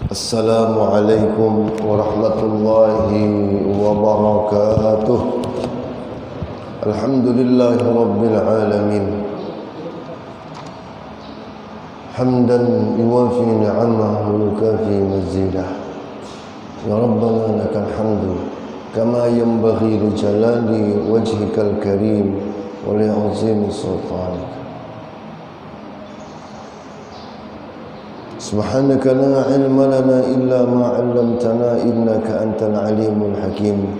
Assalamualaikum warahmatullahi wabarakatuh. Alhamdulillahi rabbil alamin. Hamdan yuwafi ni'amahu yukafi mazidah. Ya Rabbana lakal hamdu kama yanbaghi li jalali wajhikal karim wa li 'azimi sultanik. Subhanaka la ilma lana illa ma 'allamtana innaka antal alimul hakim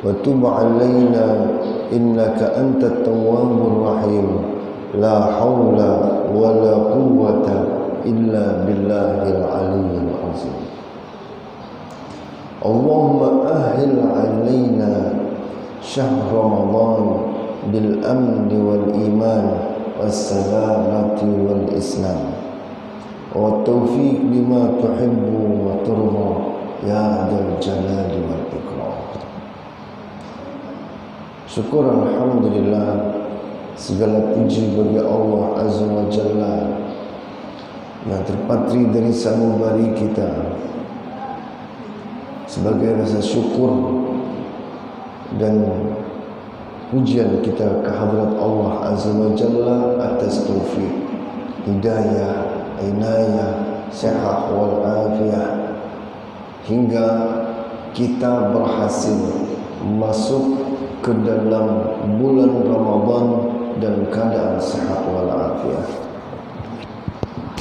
wa tub 'alaina innaka antat tawwabur rahim la haula wa la quwwata illa billahil aliyyil azim. Allahumma ahil 'alaina syahr ramadan bil amni wal iman was salamati wal islam wa taufiq bima tuhibbu wa turda ya dzal jalali wal ikram. Syukur alhamdulillah, segala puji bagi Allah Azza wa Jalla yang terpatri dari sanubari kita. Sebagai rasa syukur dan pujian kita kehadrat Allah Azza wa Jalla atas taufik, hidayah, inayah, sehat wal afiyah, hingga kita berhasil masuk ke dalam bulan Ramadan dalam keadaan sehat wal afiyah.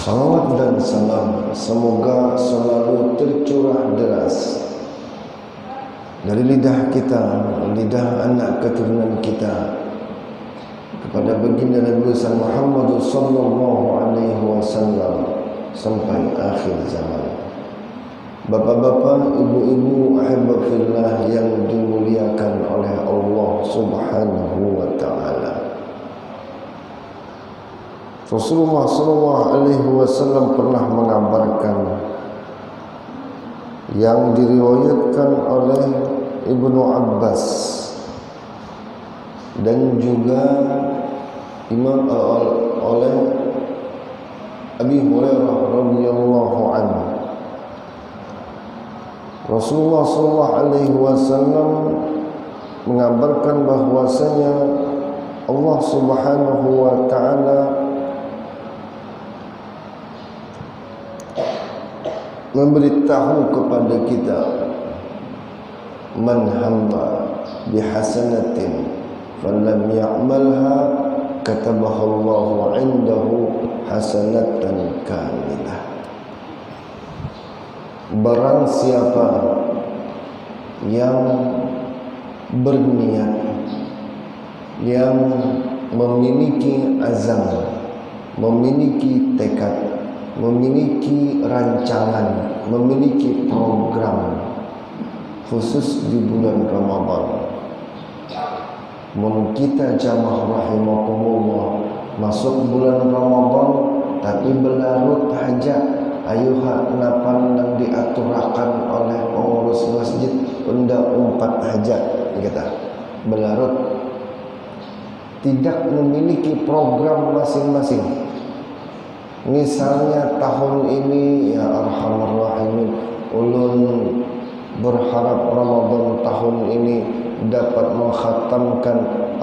Salawat dan salam semoga selalu tercurah deras dari lidah kita, lidah anak keturunan kita, kepada baginda Nabi Muhammad sallallahu alaihi wasallam sampai akhir zaman. Bapak-bapak, ibu-ibu, ahibbillah yang dimuliakan oleh Allah Subhanahu wa taala. Rasulullah sallallahu alaihi wasallam pernah mengabarkan yang diriwayatkan oleh Ibnu Abbas dan juga Imam oleh Abi Hurairah radhiyallahu anhu. Rasulullah sallallahu alaihi wasallam mengabarkan bahwasanya Allah Subhanahu wa taala memberitahu kepada kita, man hamma bihasanatin falam ya'malha katabaha Allahu 'indahu hasanatan kamilah. Barang siapa yang berniat, yang memiliki azam, memiliki tekad, memiliki rancangan, memiliki program khusus di bulan Ramadan. Mun kita jamaah rahimakumullah masuk bulan Ramadan tapi belarut hajat, ayuha napan yang diaturakan oleh pengurus masjid unda umpat hajat, kata belarut, tidak memiliki program masing-masing. Misalnya tahun ini, ya arhamar rahimin, ulun berharap Ramadan tahun ini dapat mengkhatamkan 4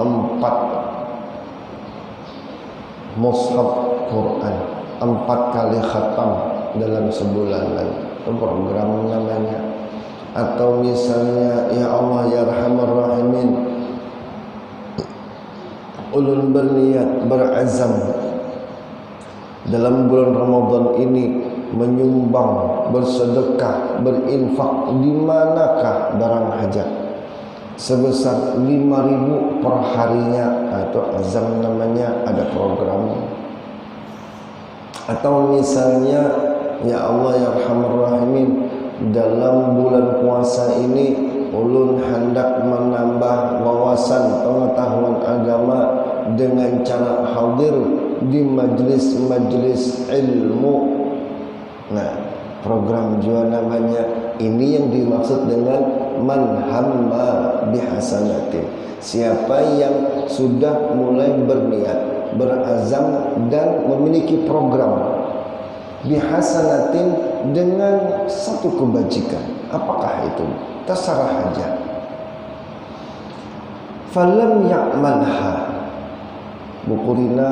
mushaf Quran, 4 kali khatam dalam sebulanan. Itu program namanya. Atau misalnya, ya Allah ya arhamar rahimin, ulun berniat, berazam dalam bulan Ramadan ini menyumbang, bersedekah, berinfak di manakah barang hajat sebesar 5.000 per harinya, atau azam namanya, ada program. Atau misalnya, ya Allah ya arhamar rahimin, dalam bulan puasa ini ulun hendak menambah wawasan pengetahuan agama dengan cara hadir di majlis-majlis ilmu. Nah, program juga namanya. Ini yang dimaksud dengan man hamma bihasanatin. Siapa yang sudah mulai berniat, berazam dan memiliki program bihasanatin, dengan satu kebajikan. Apakah itu? Terserah aja. Falam ya'malha, bukurina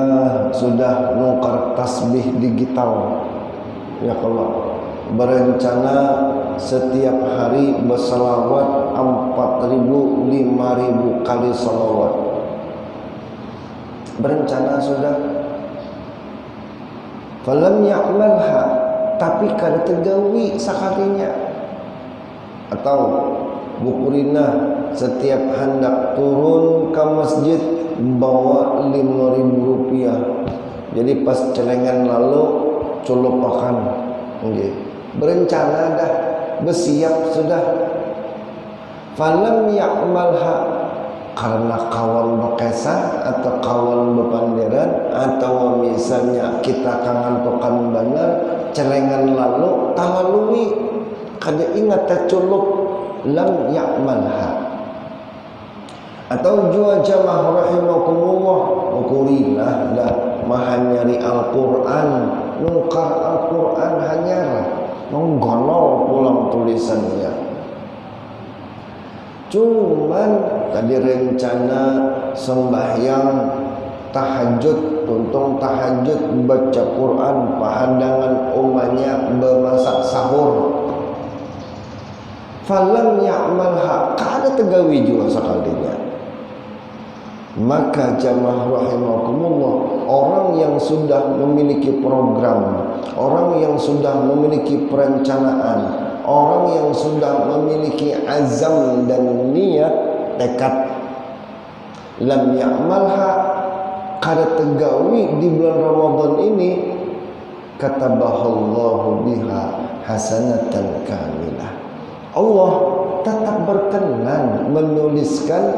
sudah nukar tasbih digital, ya kalau berencana setiap hari bersalawat 4.000 5.000 kali salawat, berencana sudah. Falam ya'malha, tapi kada tegawi sakalinya. Atau bukurina setiap hendak turun ke masjid bawa 5.000 rupiah, jadi pas celengan lalu culupakan, berencana dah, bersiap sudah. Falam ya'malha, karena kawan bekesah atau kawan bepanderan, atau misalnya kita kangen pekan benar celengan lalu talalui kada ingat terculup, lam ya'malha. Atau jua jamaah rahimakumullah, ukurilah dah maha nyari Al-Quran, nukar Al-Quran hanya menggonol pulang tulisannya. Cuman tadi rencana sembahyang tahajud, tuntung tahajud, baca Quran, pahandangan umanya bermasak sahur. Falam ya'malha, kada tegawi juga sekalinya. Maka jamaah rahimakumullah, orang yang sudah memiliki program, orang yang sudah memiliki perencanaan, orang yang sudah memiliki azam dan niat, tekad, lam ya'malha, kada tegawi di bulan Ramadan ini, katabahallahu biha hasanatan kamilah. Allah tetap berkenan menuliskan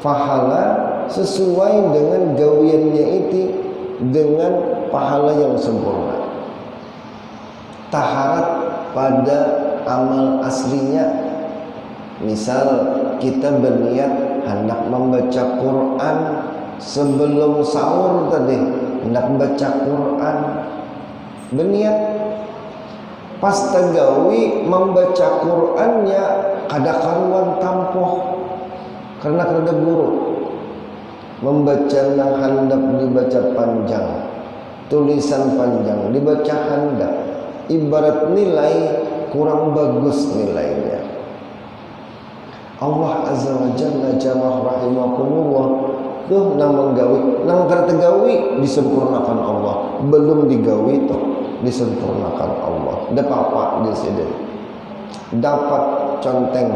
pahala sesuai dengan gawiannya itu, dengan pahala yang sempurna. Taharat pada amal aslinya. Misal kita berniat hendak membaca Quran sebelum sahur tadi, hendak baca Quran, berniat pas tegawi membaca Qurannya kada karuan tampoh karena kada guru. Membaca nang handap dibaca panjang, tulisan panjang dibaca handap, ibarat nilai kurang bagus nilainya. Allah azza wa jalla jamaah rahimakumullah tuh nang menggawi, nang tertegawi disempurnakan Allah, belum digawi toh disempurnakan Allah. Dapat apa di sini? Dapat conteng,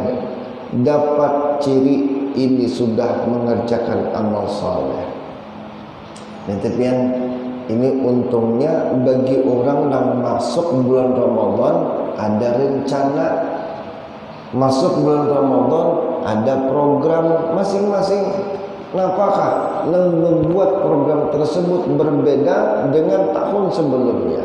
dapat ciri ini sudah mengerjakan amal soleh. Dan tepian ini untungnya bagi orang yang masuk bulan Ramadan ada rencana, masuk bulan Ramadan ada program masing-masing. Apakah yang membuat program tersebut berbeda dengan tahun sebelumnya?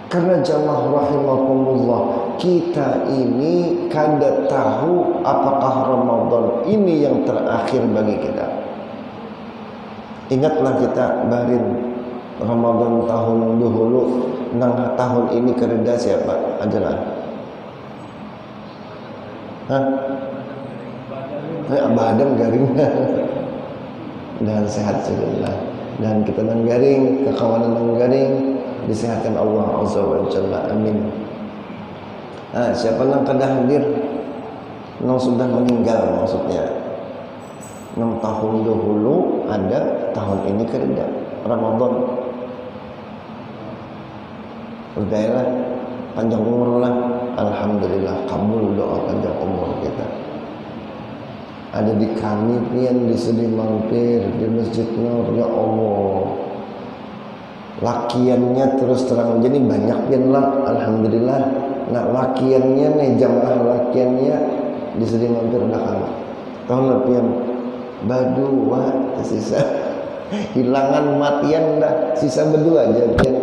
Karena jamaah rahimakumullah, kita ini kada tahu apakah Ramadan ini yang terakhir bagi kita. Ingatlah kita barin Ramadan tahun dahulu, nang tahun ini kereda siapa? Ajalah. Hah? Badan garing dan sehat sudah. Dan kita nang garing, kekawanan nang garing, disehatkan Allah azza wa jalla, amin. Siapa yang kada hadir, yang sudah meninggal maksudnya, 6 tahun dahulu ada, tahun ini kerja Ramadan. Udahlah, panjang umur lah, alhamdulillah, kabul doa panjang umur kita. Ada di kami pian di sini mampir di Masjid Nur, ya Allah. Lakiannya terus terang jadi banyak pian lah, alhamdulillah. Nah lakiannya nih, jamaah lakiannya di sini mampir dah kami. Tahu lah pian badu wah sisa hilangan matian dah, sisa berdua aja pian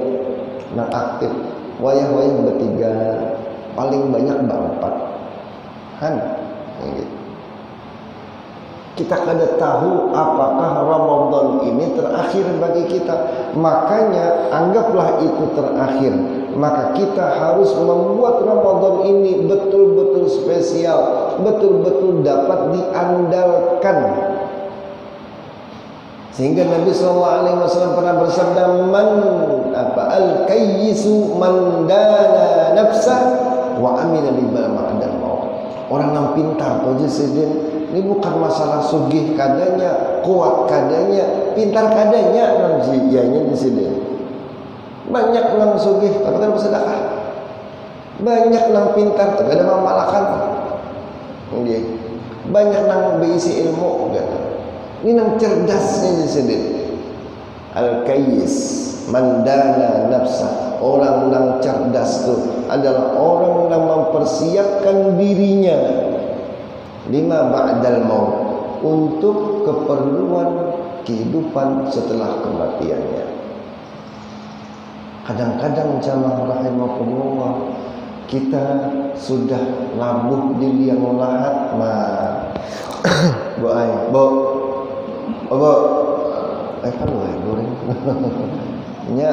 nak aktif. Wayah-wayah bertiga, paling banyak berempat. Han gitu. Kita kada tahu apakah Ramadan ini terakhir bagi kita. Makanya anggaplah itu terakhir. Maka kita harus membuat Ramadan ini betul-betul spesial, betul-betul dapat diandalkan. Sehingga Nabi SAW pernah bersabda, al-kayyisu man dana nafsah wa amila lima ma'adal maut. Orang yang pintar tu Presiden. Ini bukan masalah sugih kadanya, kuat kadanya, pintar kadanya, nanti di sini. Banyak nang sugih, tapi kan bersedekah. Banyak nang pintar, tapi ada mamalakan. Banyak nang berisi ilmu, gitu. Ini nang cerdasnya di sini. Al-kayyis, mandana nafsa. Orang nang cerdas itu adalah orang yang mempersiapkan dirinya lima ba'dal maut, untuk keperluan kehidupan setelah kematiannya. Kadang-kadang jamaah rahimakumullah, kita sudah labuh di liang lahat kan goreng. Nya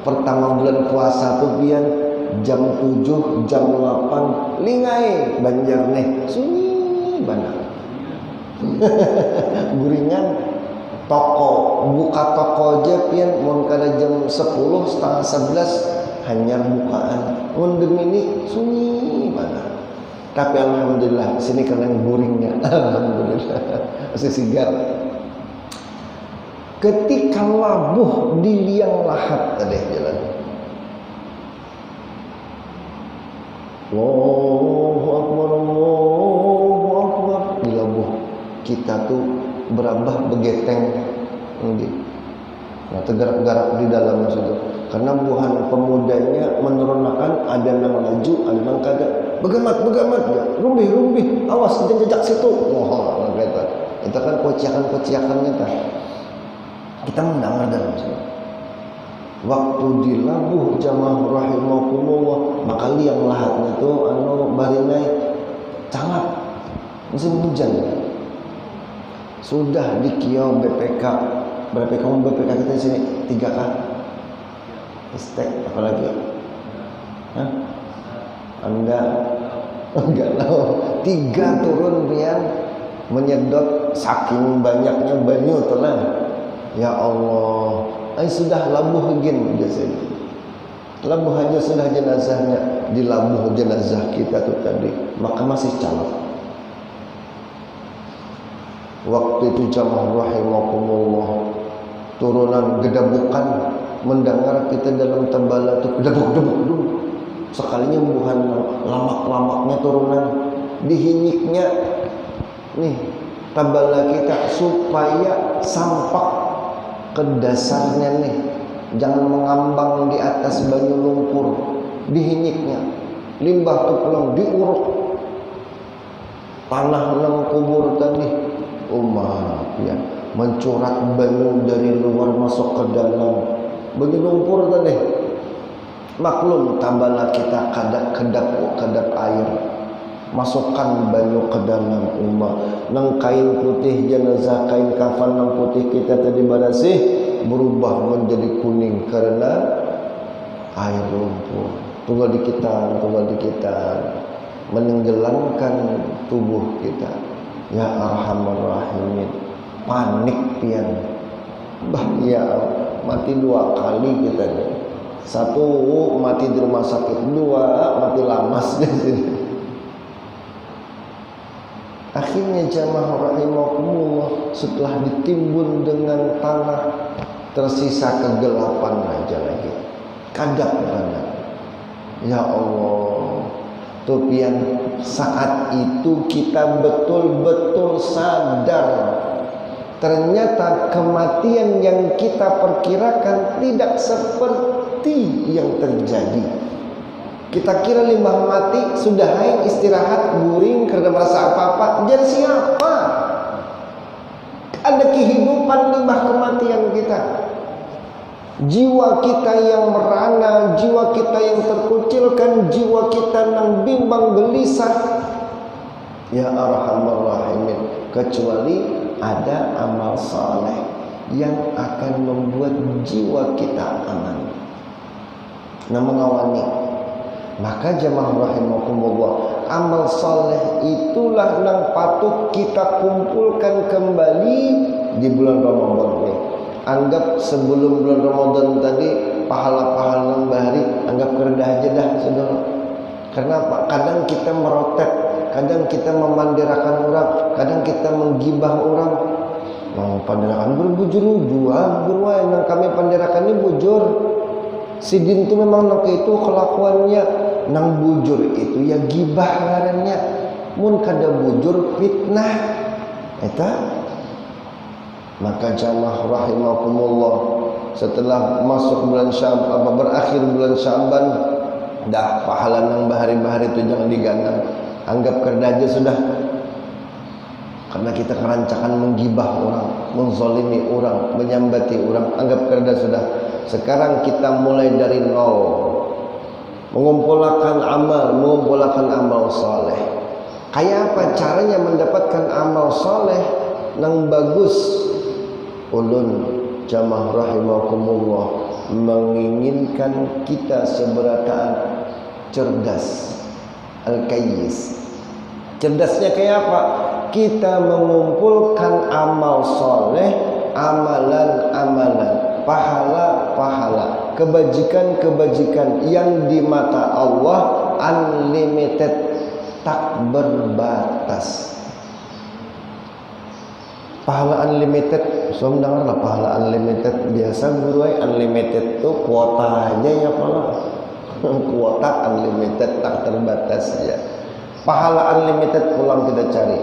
pertama bulan puasa tuh pian jam 7, jam 8 lingai Banjar nih sunyi banget. Guringan toko, buka toko aja pian mun kada jam 10 setengah 11 hanya bukaan. Mun ini sunyi banget. Tapi alhamdulillah sini kena guringnya. Alhamdulillah masih sigar. Ketika labuh di liang lahat tadi jalan. Allahu Akbar, Allahu Akbar. Di labuh kita tuh berabah begeteng. Nah, tergarap-garap di dalam situ. Karena buhan pemudanya menurunkan ada yang laju, ada yang kada. Begamat, rumbih, awas jejak situ. Oh, kata. Itu kan kociakan-kociakannya tah. Kita mendengar dalam situ. Waktu di labuh jamaah rahimakumullah, maka liang lahatnya tuh barinai cangap musim hujan. Sudah di kiau BPK. Berapa kamu BPK kita di sini? 3K. Istek apalagi? Hah? Anda enggak tahu. 3 turun pian menyedot saking banyaknya banyu telah. Ya Allah, sudah labuh gin biasa. Labuh aja sudah jenazahnya, di labuh jenazah kita tuh tadi, maka masih calon. Waktu itu jamaah rahimakumullah, turunan gedabukan, mendengar kita dalam tembala itu gedabuk-gedabuk. Sekalinya bukan lamak-lamaknya turunan, dihinyiknya nih tembala kita supaya sampak ke dasarnya nih, jangan mengambang di atas banyu lumpur, dihinyiknya limbah tuh pulang diuruk tanah nang kubur tadi ya mencurat banyu dari luar masuk ke dalam banyu lumpur tadi. Maklum tambala kita kadap air, masukkan banyu ke dalam nang kain putih jenazah, kain kafan nang putih kita tadi badasih berubah menjadi kuning karena air lumpur. Tunggal di kita menenggelamkan tubuh kita. Ya Arhamar Rahimin, panik pian. Ya mati 2 kali kita nih. 1 mati di rumah sakit, 2 mati lamas di sini. Akhirnya jamaah rahimakumullah, setelah ditimbun dengan tanah, tersisa kegelapan aja lagi. Kadap banget. Ya Allah, tupian saat itu kita betul-betul sadar ternyata kematian yang kita perkirakan tidak seperti yang terjadi. Kita kira limbah mati sudah hai istirahat guring karena merasa apa-apa. Jadi siapa? Ada kehidupan limbah kematian kita. Jiwa kita yang merana, jiwa kita yang terkucilkan, jiwa kita yang bimbang gelisah. Ya Arhamar Rahimin, kecuali ada amal saleh yang akan membuat jiwa kita aman. Nah, mengawani. Maka jamaah rahimakumullah, amal saleh itulah yang patut kita kumpulkan kembali di bulan Ramadan ini. Anggap sebelum bulan Ramadan tadi pahala-pahala nang bahari anggap kerendah aja dah, saudara. Karena apa? Kadang kita merotet, kadang kita memandirakan orang, kadang kita menggibah orang. Mau pandirakan berbujur dua berwai nang kami pandirakan ini bujur. Si din itu memang nang itu kelakuannya nang bujur itu ya gibah ngarannya. Mun kada bujur fitnah. Eta maka jamaah rahimakumullah, setelah masuk bulan Sya'ban, berakhir bulan Sya'ban, dah pahala nang bahari-bahari itu jangan digandang. Anggap kerja aja sudah. Karena kita kerancakan menggibah orang, menzalimi orang, menyambati orang, anggap kerja sudah. Sekarang kita mulai dari nol, mengumpulkan amal saleh. Kayak apa caranya mendapatkan amal saleh nang bagus? Ulun jamaah rahimakumullah menginginkan kita seberataan cerdas, al-kayyis. Cerdasnya kayak apa? Kita mengumpulkan amal soleh, amalan-amalan, pahala-pahala, kebajikan-kebajikan yang di mata Allah unlimited, tak berbatas. Pahala unlimited, so mendengar lah pahala unlimited. Biasa guru unlimited tuh kuota aja ya pala. Kuota unlimited tak terbatas ya. Pahala unlimited pulang kita cari.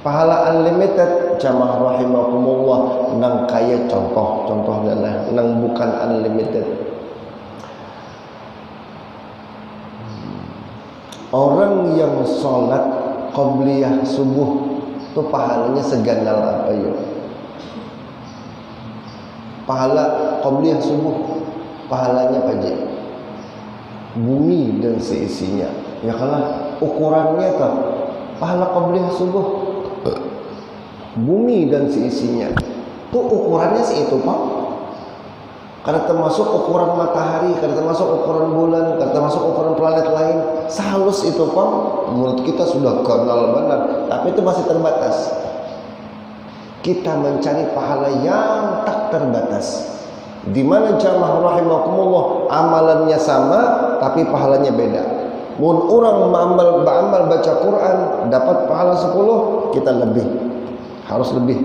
Pahala unlimited jamaah rahimakumullah nang kaya contoh adalah nang bukan unlimited. Orang yang sholat qabliyah subuh itu pahalanya segandal apa ya? Pahala qabliyah subuh pahalanya apa aja? Bumi dan seisinya. Ya kalah ukurannya tak pahala qabliyah subuh bumi dan seisinya. Tuh ukurannya sih itu Pak. Karena termasuk ukuran matahari, karena termasuk ukuran bulan, karena termasuk ukuran planet lain. Sehalus itu Pak. Menurut kita sudah kenal benar, tapi itu masih terbatas. Kita mencari pahala yang tak terbatas. Di mana jamaah rahimakumullah amalannya sama tapi pahalanya beda. Mun orang beramal baca Quran dapat pahala 10, kita lebih. Harus lebih.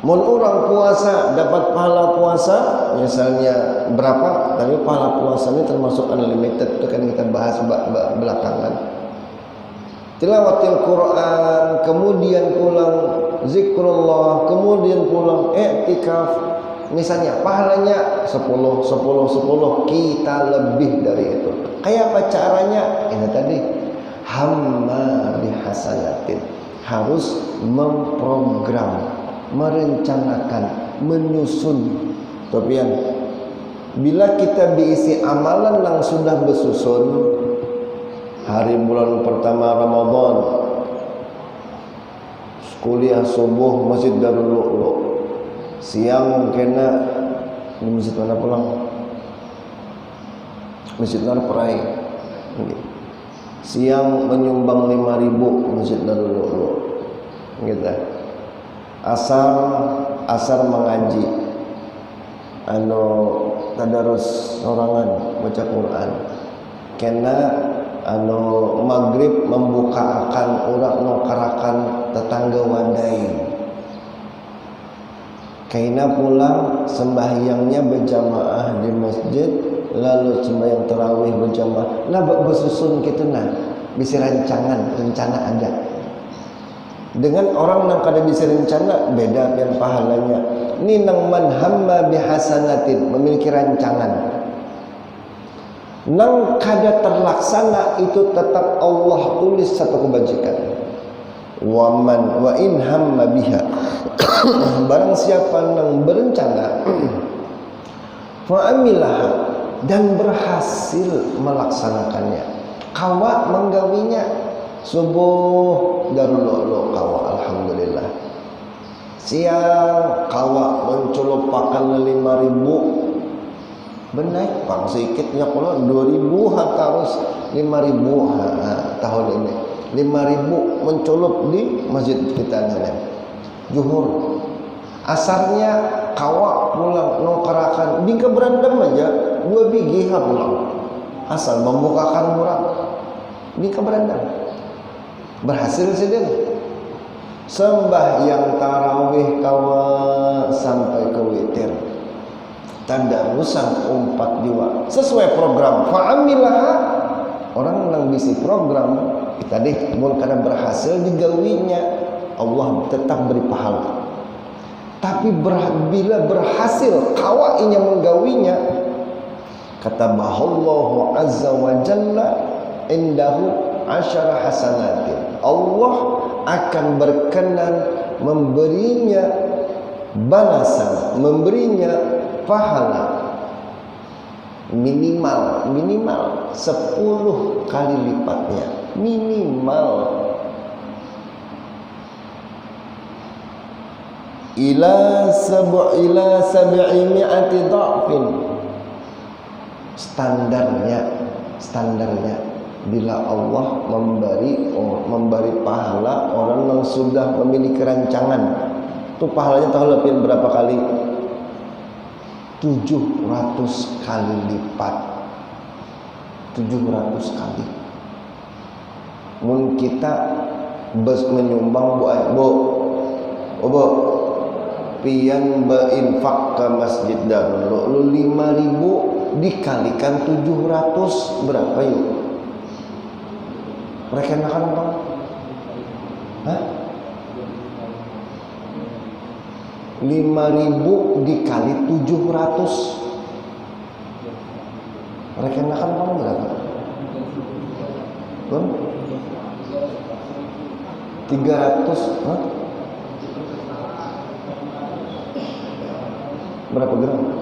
Mun orang puasa dapat pahala puasa misalnya berapa, tapi pahala puasa ini termasuk unlimited, itu kan kita bahas belakangan. Tilawatil Quran, kemudian pulang zikrullah, kemudian pulang i'tikaf. Misalnya pahalanya 10, kita lebih dari itu. Kayak apa caranya? Ini tadi hamma bihasanatin, harus memprogram, merencanakan, menyusun. Topian, bila kita diisi amalan yang sudah bersusun, hari bulan pertama Ramadan, kuliah subuh Masjid Darul Lu'lu', siang kena di masjid mana pulang? Masjid Darul Perai. Siang menyumbang 5.000 Masjid Darul Lu'lu'. Gitu. Asar mengaji, tadarus sorangan baca Quran. Kena maghrib membuka akan orang nongkarakan tetangga wadai. Kaina pulang sembahyangnya berjamaah di masjid, lalu sembahyang tarawih berjamaah. Nah bersusun gitu nah, bisa rencana ada. Dengan orang yang kada bisa rencana beda pian pahalanya. Ini nang man hamma bihasanatin, memiliki rancangan. Nang kada terlaksana itu tetap Allah tulis satu kebajikan. Wa in hamma biha, barang siapa nang berencana fa'amilah dan berhasil melaksanakannya, kawa menggawinya, Subuh Darul Lu'lu' kawa alhamdulillah. Siang kawa mencelupakan 5.000 benaik pang sedikitnya kalau 2.000 harus 5.000 tahun ini 5.000 menculup di masjid kita nih. Zuhur asarnya kawa pulang nongkarakan di keberandam aja 2 biji pulang asal membukakan murah di keberandam berhasil sedang sembahyang tarawih kawa sampai ke witir tadarusan 4 jiwa sesuai program fa'amilah orang yang bisi program tadi mun kada berhasil digawinya Allah tetap beri pahala. Tapi bila berhasil kawainya menggawinya kata bahallahu azza wa jalla indahu 10 hasanatin. Allah akan berkenan memberinya balasan, memberinya pahala minimal 10 kali lipatnya minimal ila 700 dha'fin standarnya bila Allah memberi pahala orang yang sudah memiliki rancangan itu pahalanya tahu lebih berapa kali 700 kali lipat 700 kali mun kita menyumbang bu pian berinfak ke masjid Darul Lu'lu 5.000 dikalikan 700 berapa yuk? Mereka makan apa? Hah? 5.000 dikali 700 mereka makan apa berapa? 300 hah? Berapa gram?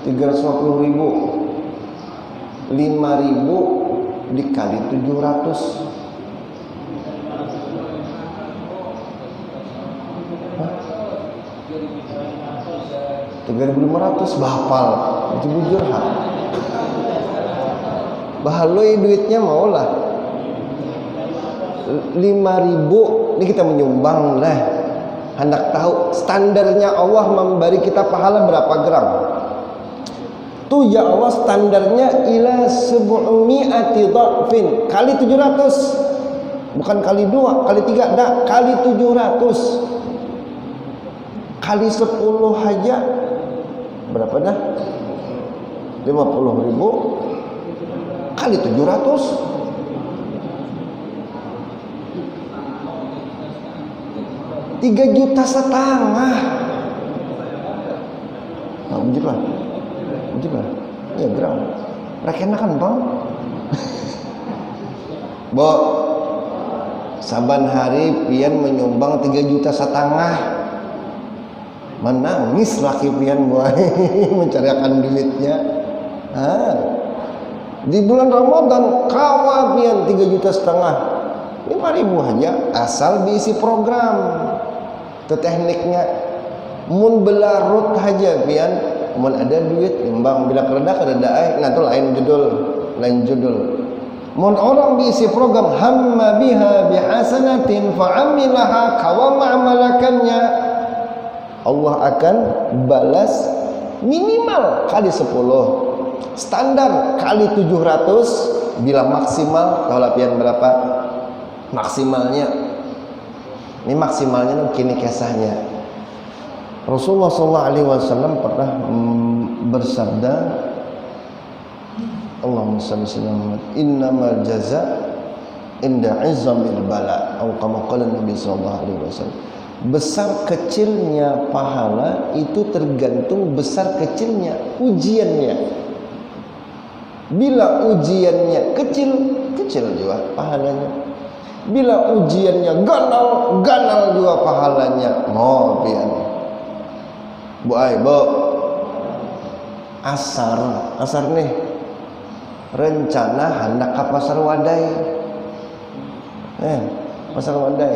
350.000 5.000 dikali 700 3.500 bahapal itu bujur ha bahaloi duitnya maulah 5.000 ini kita menyumbang lah hendak tahu standarnya Allah memberi kita pahala berapa gram tuh ya Allah standarnya ila 700 dha'fin kali 700 bukan kali 2 kali 3 dah kali 700 kali 10 aja berapa dah 50.000 kali 700 3,5 juta nah begitu lah ya gram mereka kan bang bo saban hari pian menyumbang 3,5 juta menangis laki pian buat mencarikan duitnya di bulan Ramadan kawa pian 3,5 juta 5.000 aja asal diisi program itu tekniknya mun belarut aja pian mun ada duit imbang bila kereda nah itu lain judul mun orang diisi program hamma biha bihasanatin fa'amilaha kawama amalakannya Allah akan balas minimal kali 10 standar kali 700 bila maksimal tahu lapian berapa maksimalnya ini maksimalnya kini kisahnya Rasulullah SAW pernah bersabda Allahumma shalli ala Muhammad innamal jaza inda izamil bala atau kama qala Nabi SAW besar kecilnya pahala itu tergantung besar kecilnya ujiannya bila ujiannya kecil juga pahalanya bila ujiannya ganal juga pahalanya pian bu asar nih rencana hendak ke pasar Wadai. Pasar Wadai.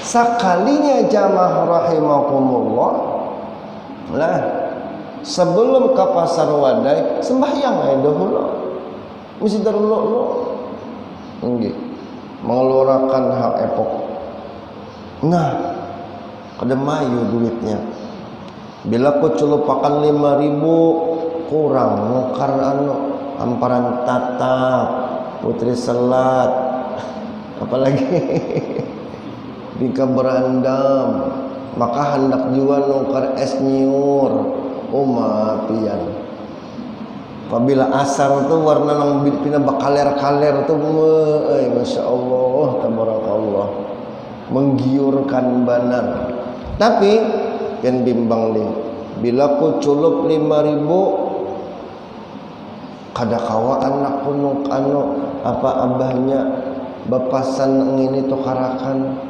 Sakalinya jamaah rahimakumullah lah, sebelum ke pasar Wadai sembahyang aja dahulu. Mesti dulu nggih mengeluarkan hak epok. Nah, kada mayu duitnya. Bila ku celupakan 5.000 kurang nukar amparan tatap, putri selat, apalagi bingka berandam, maka hendak jual nukar es nyur, pian. Apabila asar tu warna nang pina bakaler-kaler tu, masya Allah, tabarakallah, menggiurkan banar. Tapi yang bimbang ni, bila ku culup 5.000, kada kawa anak ku apa abahnya bapasan ngini tukarakan.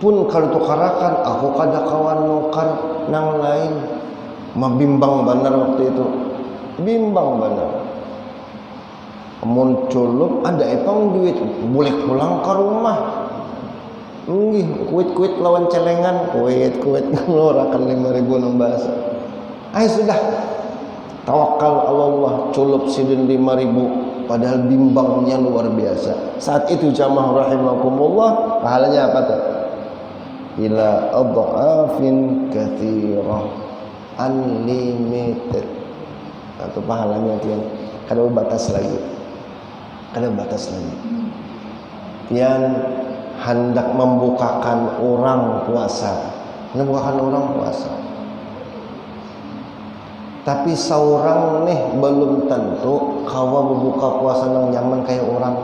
Pun kalau tukarakan, aku kada kawan nukar nang lain. Mabimbang benar waktu itu, bimbang benar. Munculup ada epang duit, boleh pulang ke rumah. Kuit lawan celengan, kuit ngeluarkan 5.000 nang bahasa. Sudah, tawakal Allah, culup sidin 5.000, padahal bimbangnya luar biasa. Saat itu jamaah rahimakumullah, pahalanya apa tuh? Ila adhafin katsirah, unlimited. Atau pahalanya tiang kada batas lagi. Pian hendak membukakan orang puasa. Tapi seorang nih belum tentu kawa membuka puasa nang nyaman kayak orang.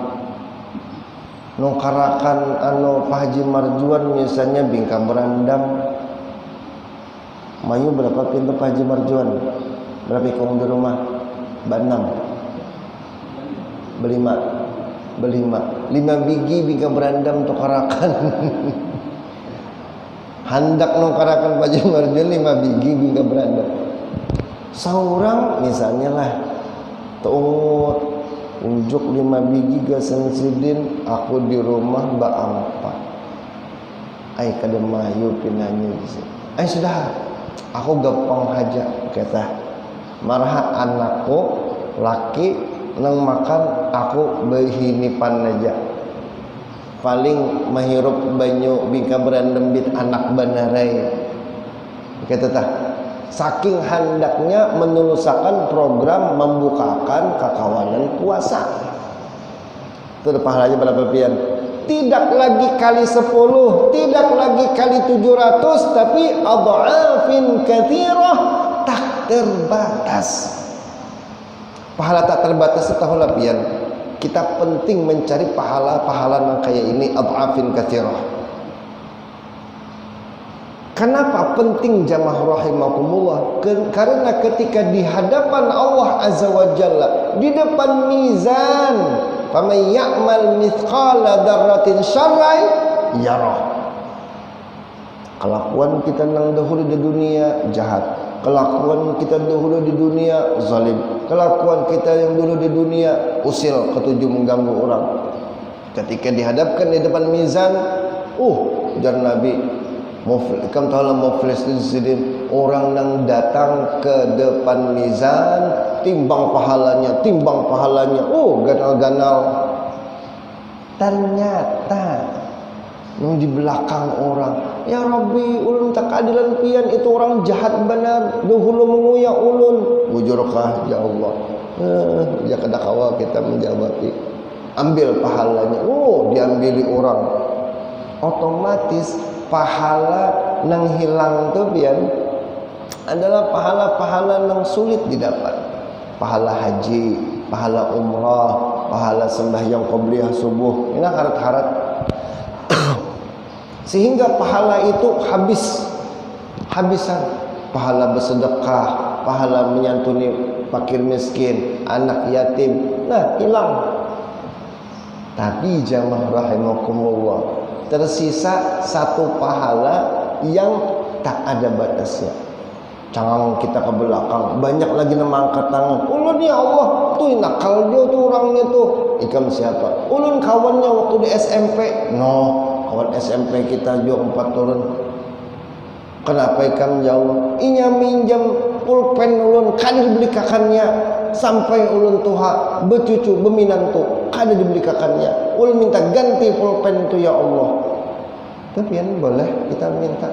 Nungkarakan Pak Haji Marjuan misalnya bingka berandam. Mayu berapa pintu Pak Haji Marjuan? Berapa ikong di rumah? Berlima 5 biji bingka berandam tukarakan. Hendak nungkarakan Pak Haji Marjuan 5 biji bingka berandam. Seorang misalnya lah unjuk 5 biji gasan sidin, aku di rumah ba-4. Kada mayu pinanya bisa. Sudah, aku gampang haja kata. Marah anakku laki nang makan, aku behinipan aja. Paling menghirup banyu bingka berandam bit anak banarai. Kata tah. Saking hendaknya menuluskan program membukakan kakawanan puasa. Itu pahalanya berapa pian? Tidak lagi kali 10, tidak lagi kali 700, tapi adhafin katsirah, tak terbatas. Pahala tak terbatas tahulah pian. Kita penting mencari pahala-pahala yang kayak ini, adhafin katsirah. Kenapa penting jamaah rahimakumullah? Karena ketika di hadapan Allah Azza wa Jalla, di depan mizan, faman ya'mal mithqala dzarratin syarran yarah. Kelakuan kita nang dahulu di dunia jahat, kelakuan kita dahulu di dunia zalim, kelakuan kita yang dulu di dunia usil, ketujuh mengganggu orang. Ketika dihadapkan di depan mizan, jar Nabi, kamu tahu lah muflis sidin, orang yang datang ke depan mizan, timbang pahalanya, ganal-ganal. Ternyata yang di belakang orang, ya Rabbi, ulun tak keadilan pian, itu orang jahat benar, dahulu menguyak ulun. Bujurkah ya Allah? Ya kada kawa kita menjawab, ambil pahalanya. Diambili orang. Otomatis pahala nang hilang tu pian adalah pahala-pahala nang sulit didapat. Pahala haji, pahala umrah, pahala sembahyang qabliyah subuh. Ini harat-harat. Sehingga pahala itu habisan. Pahala bersedekah, pahala menyantuni fakir miskin, anak yatim, hilang. Tapi jamaah rahimakumullah, tersisa satu pahala yang tak ada batasnya. Cangang kita ke belakang, banyak lagi nama angkat tangan. Ulun ya Allah, tuh nakal dia tuh orangnya tuh. Ikam siapa? Ulun kawannya waktu di SMP. No, kawan SMP kita juga 4 turun. Kenapa ikam ya Allah? Inya minjam pulpen ulun, kada dibelikakannya sampai ulun tuha, becucu, beminantu, kada dibelikakannya. Ulun minta ganti pulpen itu ya Allah. Tapi yang boleh kita minta.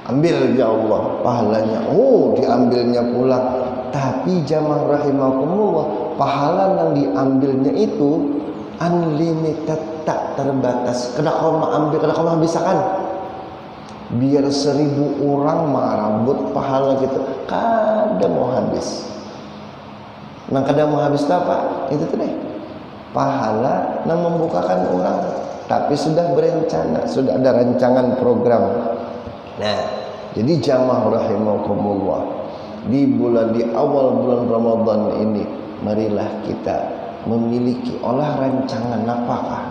Ambil ya Allah pahalanya. Oh, diambilnya pulang. Tapi jamaah rahimakumullah, pahala yang diambilnya itu unlimited, tak terbatas. Kada kau ambil, kada kau habiskan. Biar 1000 orang marabut pahala gitu, kada mau habis. Nang kada mau habis apa? Itu tuh deh. Pahala nang membukakan orang. Tapi sudah berencana, sudah ada rancangan program. Nah, jadi jamaah rahimakumullah, di awal bulan Ramadan ini, marilah kita memiliki olah rancangan napakah.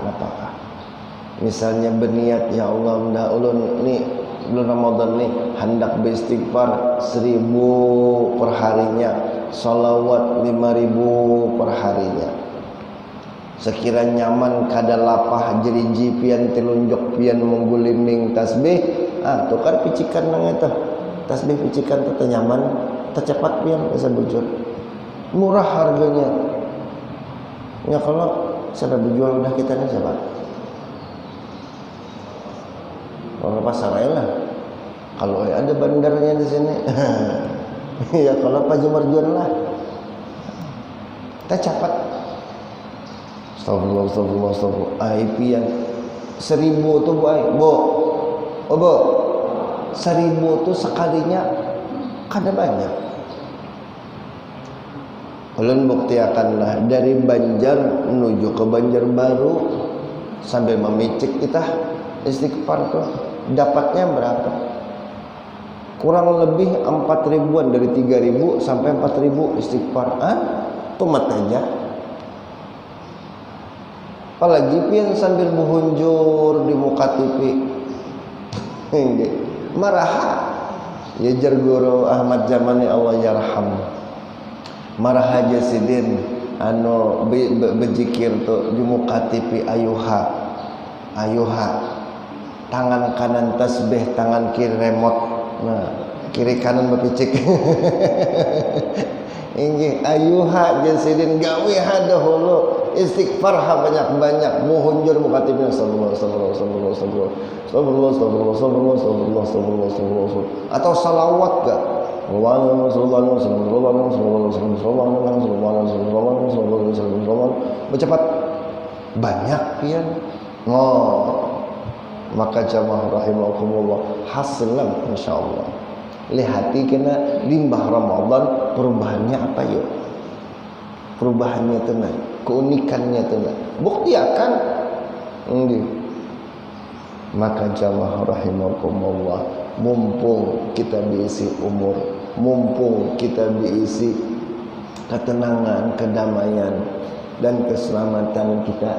Misalnya berniat, ya Allah, ndak ulun ni bulan Ramadan ni hendak beristighfar 1000 per harinya, salawat 5000 per harinya. Sekiranya nyaman kada lapah jeriji pian telunjuk pian mengguliming tasbih, tukar picikan nang eta. Tasbih picikan teh nyaman, tercepat pian bisa bujur. Murah harganya. Ya kalau sudah dijual udah kita nih siapa? Orang pasar lah. Kalau ada bandarnya di sini. Ya kalau Pak Jumarjuan lah. Kita cepat. Astagfirullah. IP yang 1000 tuh Bu. Oh Bu, 1000 tuh sekalinya kada banyak. Ulun buktiakanlah dari Banjar menuju ke Banjarbaru sambil memicik kita istighfar tuh dapatnya berapa? Kurang lebih 4.000-an, dari 3.000 sampai 4.000 istighfar. Tumat aja. Apalagi pian sambil menghunjur di muka TV. Maraha ya jar guru Ahmad Jamani Allah yarham. Maraha jasidin anu bejikir tu di muka TV ayuha. Tangan kanan tasbih, tangan kiri remote. Nah, kiri kanan berpicik. Inggih ayuha jasidin gawe hadahulu. Istighfar banyak-banyak, muhunjur mukatimnya sallallahu atau salawat gak? Bercepat banyak pian. Maka jamaah rahimakumullah hasilnya insyaallah. Lihati kena limbah Ramadan perubahannya apa yuk? Perubahannya tenang, keunikannya tenang. Bukti akan maka jamaah rahimakumullah, mumpung kita diisi umur, mumpung kita diisi ketenangan, kedamaian dan keselamatan kita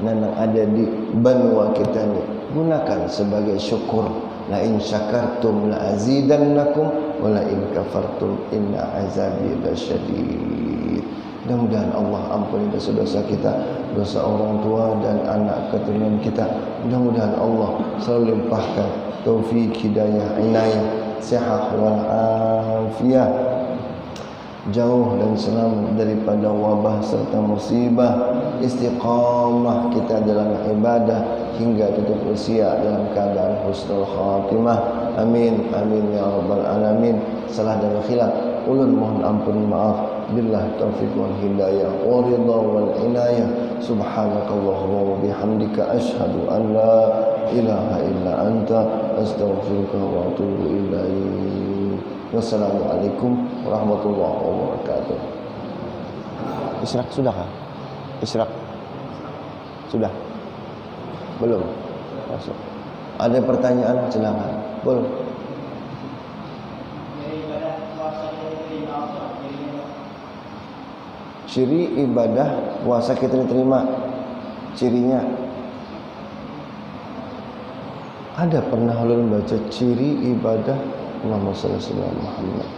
yang ada di benua kita ini, gunakan sebagai syukur. La in syakartum la azidannakum wa la in kafartum inna azabi lasyadid. Mudah-mudahan Allah ampuni dosa-dosa kita, dosa orang tua dan anak keturunan kita. Mudah-mudahan Allah selalu limpahkan taufik, hidayah, inayah, sehat wal afiyah, jauh dan selamat daripada wabah serta musibah, istiqamah kita dalam ibadah hingga tutup usia dalam keadaan husnul khatimah. Amin amin ya rabbal alamin. Salah dan khilaf ulun mohon ampun maaf. Billah taufiq wal hidayah wa ridha wal inayah. Subhanakallahumma wa bihamdika asyhadu an la ilaha illa anta astaghfiruka wa atubu ilaik. Wassalamualaikum warahmatullahi wabarakatuh. Israk sudah kah? Israk sudah? Belum? Masuk. Ada pertanyaan silakan. Boleh. Ciri ibadah puasa kita diterima, cirinya ada pernah ulun baca ciri ibadah Allahumma shalli ala Muhammad.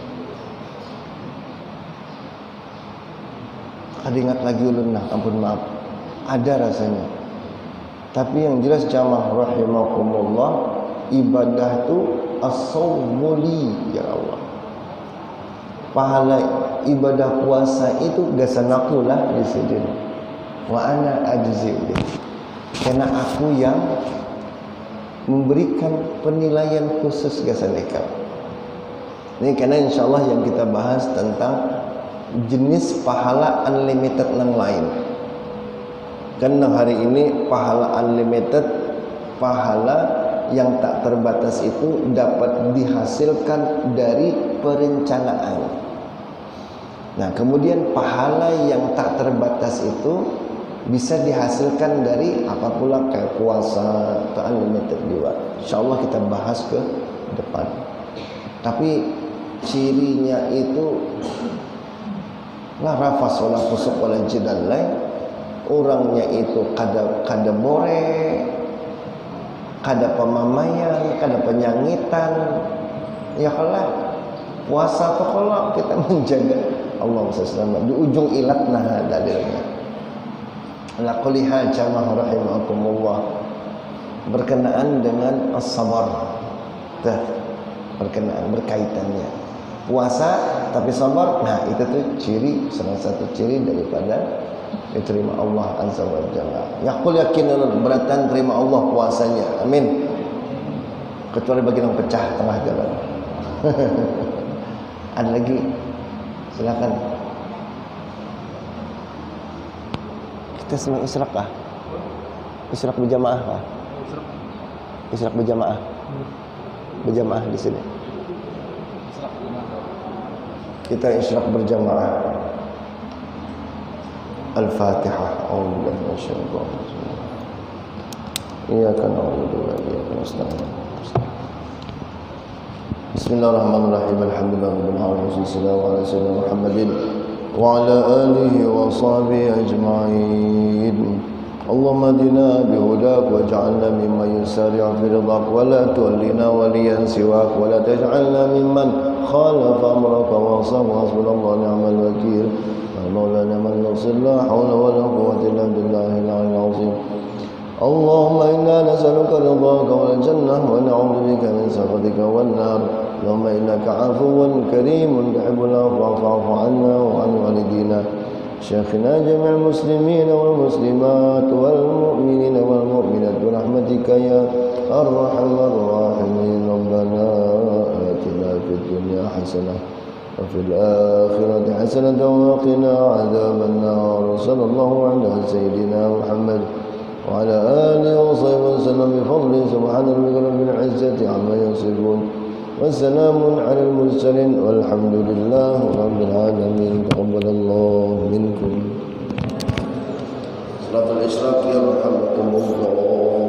Kada ingat lagi ulun nah, ampun maaf. Ada rasanya. Tapi yang jelas jamaah rahimakumullah, ibadah tu as-sawmuli ya Allah. Pahala ibadah puasa itu gasan lah di sini. Wa ana ajzi. Karena aku yang memberikan penilaian khusus gasan ikam. Ini karena insyaallah yang kita bahas tentang jenis pahala unlimited yang lain. Karena hari ini pahala unlimited, pahala yang tak terbatas itu dapat dihasilkan dari perencanaan. Nah, kemudian pahala yang tak terbatas itu bisa dihasilkan dari apa pula, kayak puasa atau unlimited juga. Insyaallah kita bahas ke depan. Tapi cirinya itu la rafas wala fusuq wala jidal lain. Orangnya itu kada more, kada pemamaian, kada penyangitan. Ya kalah puasa tu kalau kita menjaga Allah SWT di ujung ilat nah dalilnya. Ala kulli hal jamaah rahimakumullah, berkenaan dengan as-sabar. Berkenaan berkaitannya. Puasa tapi sabar, nah itu tuh ciri, salah satu ciri daripada diterima Allah Azza wa Jalla. Yaqul yakin beratan terima Allah puasanya. Amin. Kecuali bagi yang pecah tengah jalan. Ada lagi? Silakan. Kita semua isyraq kah? Isyraq berjamaah kah? Isyraq berjamaah. Berjamaah di sini. Kita isyraq berjamaah. Al-Fatihah. A'udzubillahi minasyaitonir rajim. Iyyaka na'budu wa iyyaka nasta'in. Bismillahirrahmanirrahim. Alhamdulillahirabbil alamin. Wassalatu ala sayyidina Muhammadin wa ala alihi wa sahbihi ajma'in. Allahumma hadina bihudak waj'alna mimman yusari'u fi ridhak wa la tuwallina waliyan siwak wa la taj'alna mimman khalafa amraka wa asaba hasbunallahu wa ni'mal wakeel. مولانا من نصر لا حول ولا قوة إلا بالله العلي العظيم. اللهم إنا نسألك رضاك والجنة ونعوذ بك من سخطك والنار. اللهم إنك عفو كريم تحب العفو فاعف عنا وعن والدينا شيخنا جميع المسلمين والمسلمات والمؤمنين والمؤمنات برحمتك يا أرحم الراحمين. ربنا آتنا في الدنيا حسنة وفي الآخرة حسنة وقنا عذاب النار. صلى الله على سيدنا محمد وعلى آله وصحبه وسلم بفضله. سبحان ربك رب العزة عما يصفون وسلام على المرسلين والحمد لله رب العالمين. تقبل الله منكم. صلاة الإشراق يرحمكم الله.